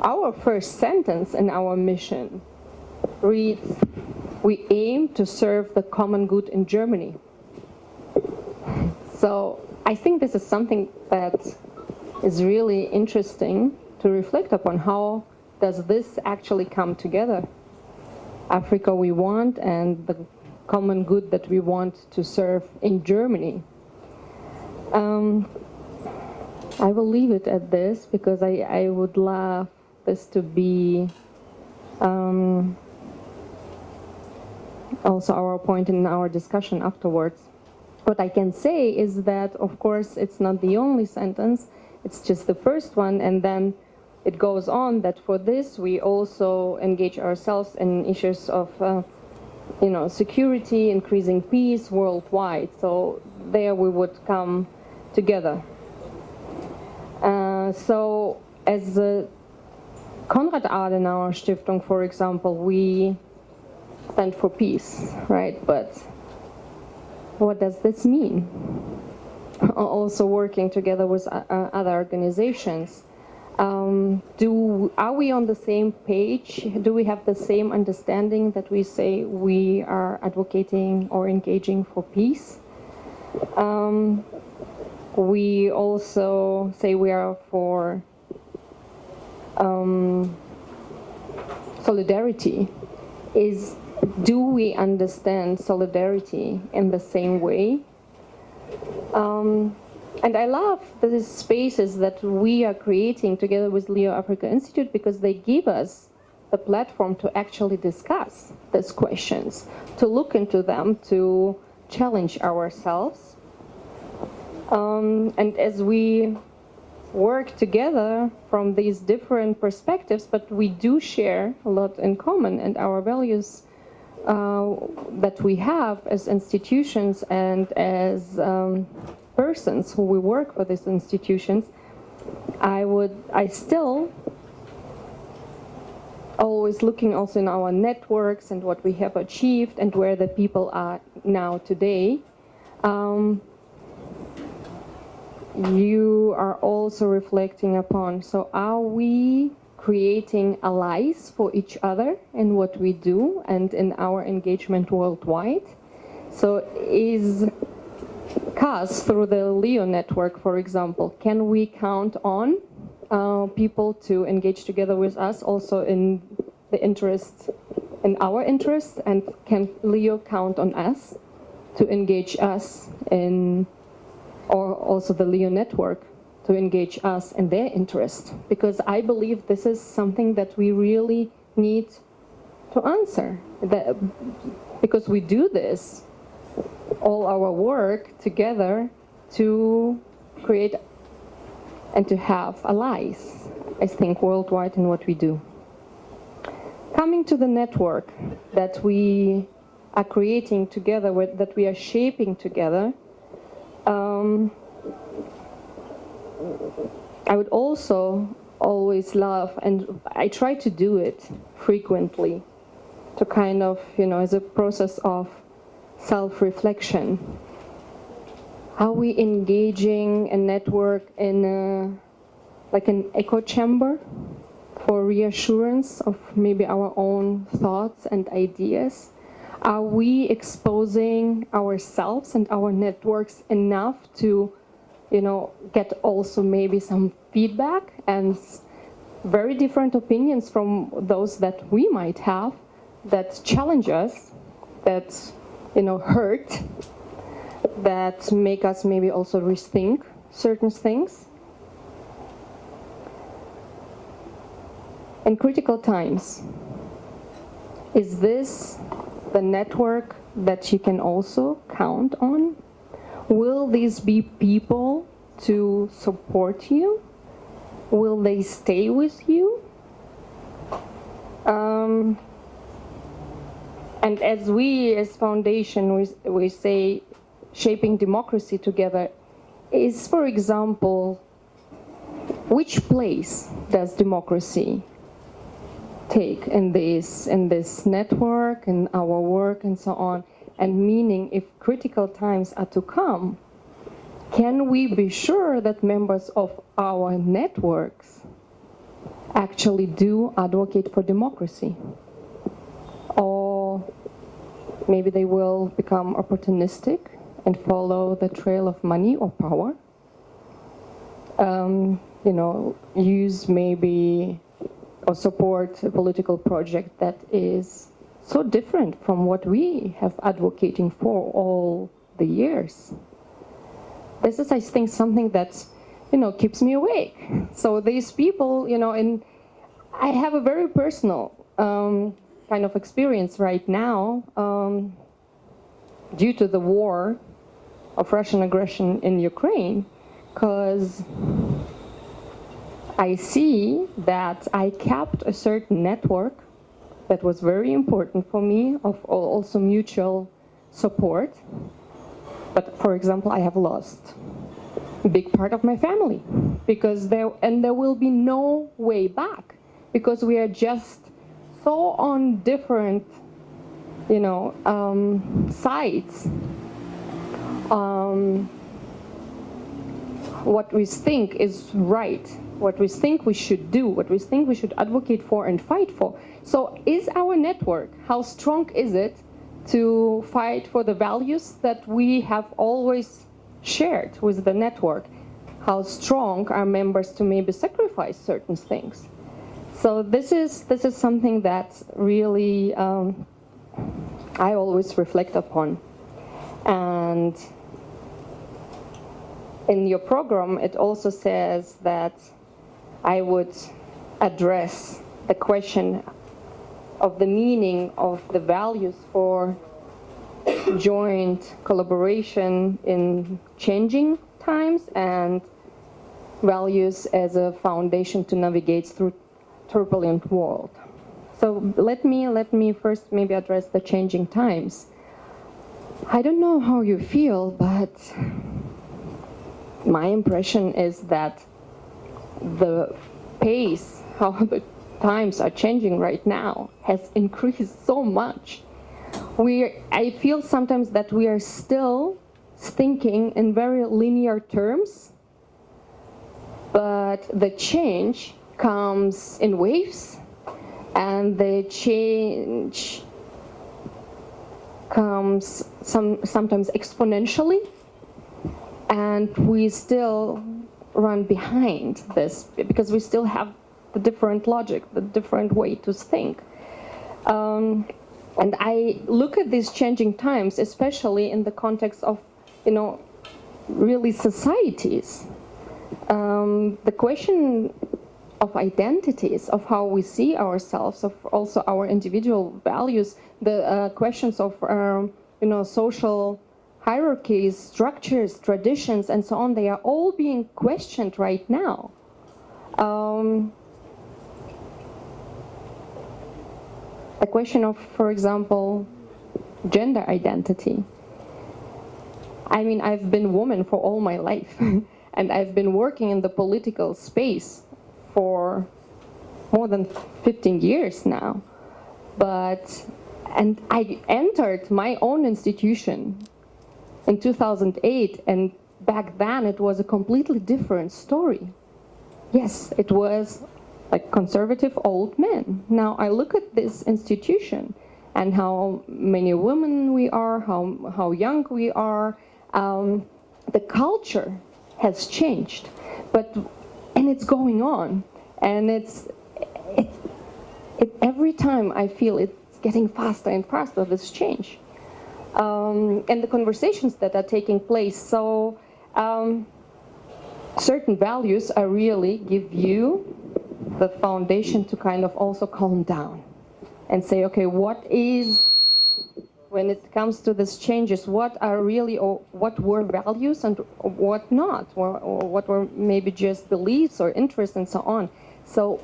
our first sentence in our mission reads, "We aim to serve the common good in Germany." So I think this is something that is really interesting to reflect upon. How does this actually come together? Africa we want and the common good that we want to serve in Germany. I will leave it at this because I would love this to be also our point in our discussion afterwards. What I can say is that, of course, it's not the only sentence, it's just the first one, and then it goes on that for this we also engage ourselves in issues of security, increasing peace worldwide. So there we would come together. So as the Konrad Adenauer Stiftung, for example, we stand for peace, right? But what does this mean? Also working together with other organizations. Are we on the same page? Do we have the same understanding that we say we are advocating or engaging for peace? We also say we are for solidarity. Do we understand solidarity in the same way? And I love these spaces that we are creating together with Leo Africa Institute because they give us the platform to actually discuss these questions, to look into them, to challenge ourselves. And as we work together from these different perspectives, but we do share a lot in common, and our values that we have as institutions and as persons who we work for these institutions, I still always looking also in our networks and what we have achieved and where the people are now today. You are also reflecting upon, so are we creating allies for each other in what we do and in our engagement worldwide? So is CAS through the Leo network, for example, can we count on people to engage together with us also in the interest, in our interests, and can Leo count on us to engage us in, or also the Leo network to engage us in their interest? Because I believe this is something that we really need to answer, because we do this, all our work together to create and to have allies, I think, worldwide in what we do. Coming to the network that we are creating together, that we are shaping together, I would also always love, and I try to do it frequently, to kind of, as a process of self-reflection. Are we engaging a network in like an echo chamber for reassurance of maybe our own thoughts and ideas? Are we exposing ourselves and our networks enough to, get also maybe some feedback and very different opinions from those that we might have that challenge us, that hurt, that make us maybe also rethink certain things? In critical times, is this the network that you can also count on? Will these be people to support you? Will they stay with you? And as we, as foundation, we say shaping democracy together, is, for example, which place does democracy take in this network, in our work, and so on? And meaning, if critical times are to come, can we be sure that members of our networks actually do advocate for democracy. Or maybe they will become opportunistic and follow the trail of money or power. Use maybe or support a political project that is so different from what we have advocating for all the years. This is, I think, something that, keeps me awake. So these people, and I have a very personal kind of experience right now due to the war of Russian aggression in Ukraine, because I see that I kept a certain network that was very important for me, of also mutual support. But for example, I have lost a big part of my family because there will be no way back, because we are just so on different, sides. What we think is right, what we think we should do, what we think we should advocate for and fight for. So is our network, how strong is it to fight for the values that we have always shared with the network? How strong are members to maybe sacrifice certain things? So this is something that really I always reflect upon. And in your program, it also says that I would address the question of the meaning of the values for joint collaboration in changing times and values as a foundation to navigate through turbulent world. So let me first maybe address the changing times. I don't know how you feel, but my impression is that the pace, how the times are changing right now, has increased so much. I feel sometimes that we are still thinking in very linear terms, but the change comes in waves, and the change comes sometimes exponentially, and we still run behind this because we still have the different logic, the different way to think. And I look at these changing times, especially in the context of, really societies. The question of identities, of how we see ourselves, of also our individual values, the questions of, social hierarchies, structures, traditions, and so on, they are all being questioned right now. The question of, for example, gender identity. I mean, I've been a woman for all my life, and I've been working in the political space for more than 15 years now. And I entered my own institution in 2008, and back then it was a completely different story. Yes, it was like conservative old men. Now I look at this institution and how many women we are, how young we are. The culture has changed, and it's going on, and every time I feel it's getting faster and faster, this change. And the conversations that are taking place. So certain values are really give you the foundation to kind of also calm down and say, okay, what is, when it comes to these changes, what are really, or what were values and what not, or what were maybe just beliefs or interests and so on. So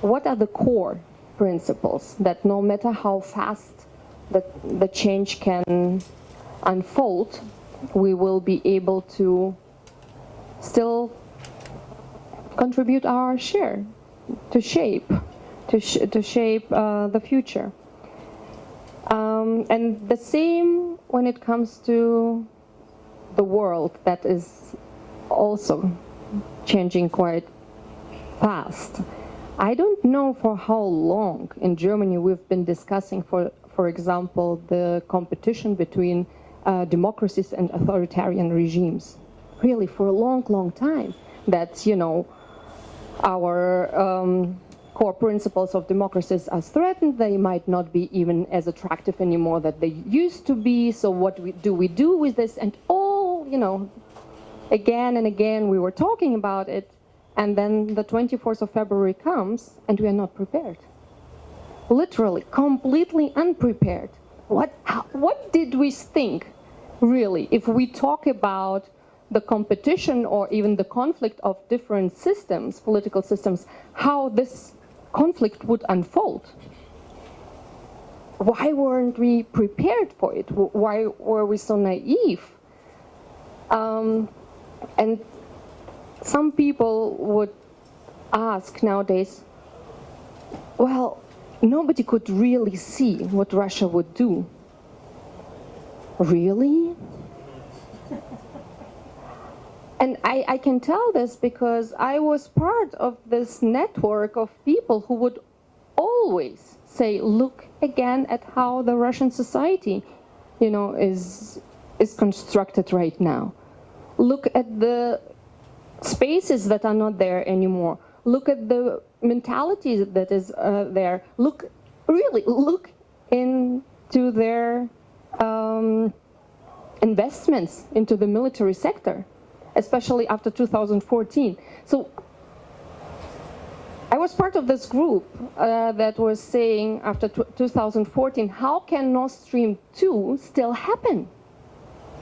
what are the core principles that no matter how fast the change can unfold, we will be able to still contribute our share to shape the future. And the same when it comes to the world that is also changing quite fast. I don't know for how long in Germany we've been discussing, for example, the competition between democracies and authoritarian regimes. Really, for a long, long time. That, you know, our core principles of democracies are threatened. They might not be even as attractive anymore that they used to be. So what do we do with this? And all, you know, again and again we were talking about it. And then the 24th of February comes and we are not prepared. Literally, completely unprepared. What did we think, really, if we talk about the competition or even the conflict of different systems, political systems, how this conflict would unfold? Why weren't we prepared for it? Why were we so naive? And some people would ask nowadays, well, nobody could really see what Russia would do. Really? And I can tell this because I was part of this network of people who would always say, look again at how the Russian society, you know, is constructed right now. Look at the spaces that are not there anymore. Look at the mentality that is there. Look into their investments into the military sector, especially after 2014. So I was part of this group that was saying after 2014, how can Nord Stream 2 still happen?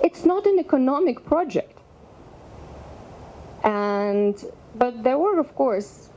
It's not an economic project. But there were, of course,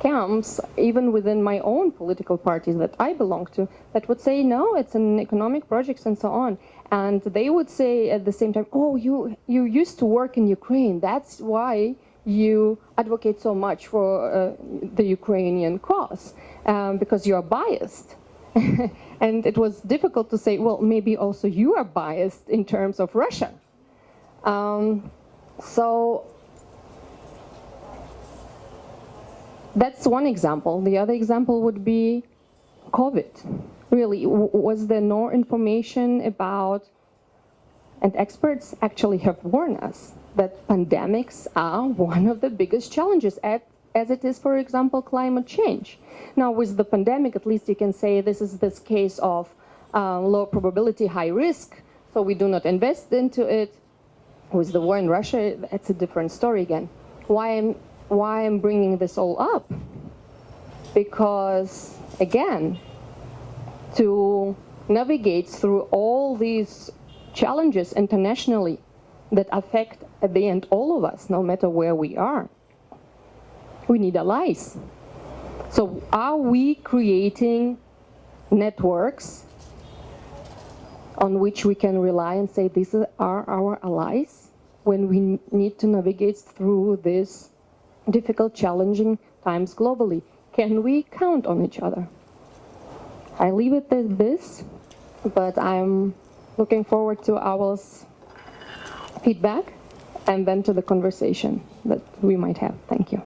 camps, even within my own political parties that I belong to, that would say, no, it's an economic project and so on. And they would say at the same time, oh, you used to work in Ukraine. That's why you advocate so much for the Ukrainian cause, because you are biased. And it was difficult to say, well, maybe also you are biased in terms of Russia. So that's one example. The other example would be COVID. Really, was there no information about, and experts actually have warned us, that pandemics are one of the biggest challenges, as it is, for example, climate change. Now, with the pandemic, at least you can say this is this case of low probability, high risk, so we do not invest into it. With the war in Russia, it's a different story again. Why I'm bringing this all up? Because, again, to navigate through all these challenges internationally that affect, at the end, all of us, no matter where we are, we need allies. So are we creating networks on which we can rely and say these are our allies when we need to navigate through these difficult, challenging times globally? Can we count on each other? I leave it at this, but I'm looking forward to Awel's feedback and then to the conversation that we might have. Thank you.